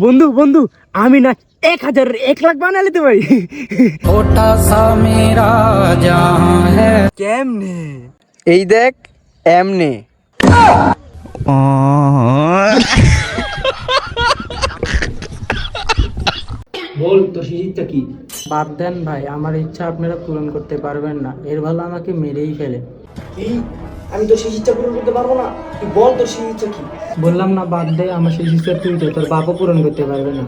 বন্ধু বন্ধু আমি না 1000 1 লাখ বানা নিতে পারি। छोटा सा मेरा जहां है। কেমনে? এই দেখ এমনে। বল তোর সেই ইচ্ছা কি? বাদ দেন ভাই, আমার ইচ্ছা আপনারা পূরণ করতে পারবেন না, এর ভালো আমাকে মেরেই ফেলে। কি? আমি তোর সেই ইচ্ছা পূরণ করতে পারবো না, তুই বল তোর সেই ইচ্ছা কি? বললাম না বাদ দে, আমার সেই ইচ্ছা তুই তো, তোর বাপও পূরণ করতে পারবে না।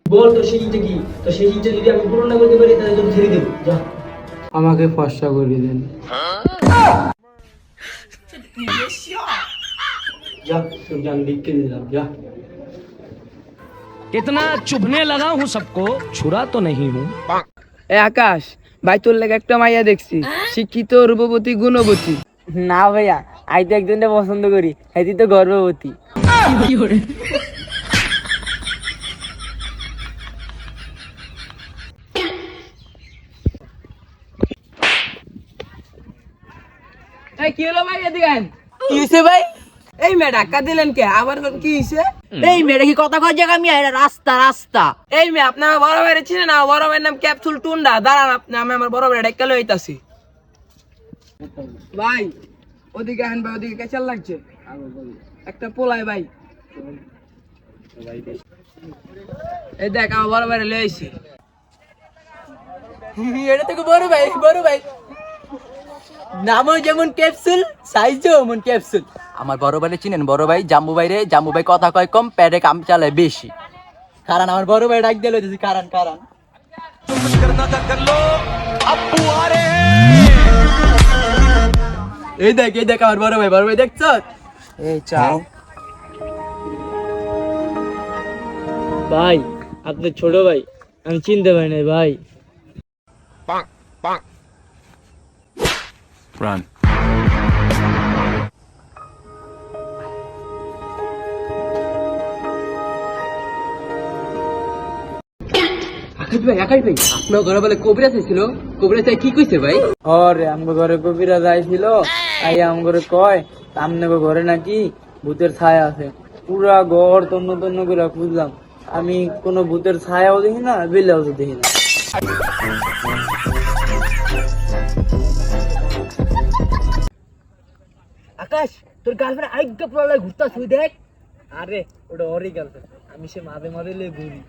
বল তোর সেই ইচ্ছা কি? তোর সেই ইচ্ছা যদি আমি পূরণ না করতে পারি তাহলে তোর ছেড়ে দেবো, যা। আমাকে ফর্সা করে দেন। যা, তোর জান লিখকে দিলাম, যা। इतना चुभने लगा हूँ सबको, छुरा तो नहीं हूँ। এ আকাশ ভাই, তোর লেগে একটা মাইয়া দেখছি, শিক্ষিত, রূপবতী, গুণবতী। না ভাইয়া, আমি তো একজনটা পছন্দ করি, হেতি তো গর্ভবতী। কি হলো ভাই, এদিকে আন। কি হয়েছে ভাই? এই মেয়ে ধাক্কা দিলেন কে? আবার কি হয়েছে? এই মেয়েটা কি কথা কয় জায়গা? আমি রাস্তা রাস্তা। এই মেয়ে, আপনার বড় ভাইয়ের চিনে না? বড় ভাইয়ের নাম ক্যাপসুল টুন্ডা। দাঁড়ান, আমি আমার বড় ভাইয়ের ডাক্কা লই আইতাছি। ভাই ওদিকে আহেন ভাই, ওদিকে কেচাল লাগছে একটা পোলাই ভাই। এই দেখ আমার বড় ভাইয়ের লই আইছি। এটা থেকে বড় ভাই, বড় ভাই নামও যেমন ক্যাপসুল, সাইজও এমন ক্যাপসুল। আমার বড় ভাইরে চিনেন? বড় ভাই জাম্বু ভাইরে। জাম্বু ভাই কথা কয় কম, প্যাডে কাম চালায় বেশি। কারণ আমার বড় ভাই ডাক দিলে দিছি, কারণ কারণ এই দেখ আমার বড় ভাই দেখছ? এই চাও ভাই, আপনার ছোট ভাই, আমি চিনতে পারি না ভাই। আকাশ ভাই আপনার ঘরে বলে কবিরাজ ছিল, কবিরাজ কি কইছে ভাই? ওরে আমগো ঘরে কবিরা যাইছিল, আই আমগরে কয় আমগো ঘরে নাকি ভূতের ছায়া আছে। পুরা ঘর তন্ন তন্ন করে খুঁজলাম, আমি কোনো ভূতের ছায়াও দেখি না, বিলেও দেখি না। আকাশ, তোর গার্লফ্রেন্ড আরেকটা প্রলয় ঘুরতা তুই দেখ। আরে ওটা ওরই গার্লফ্রেন্ড, আমি সে মাঝে মাঝে লে ঘুরি।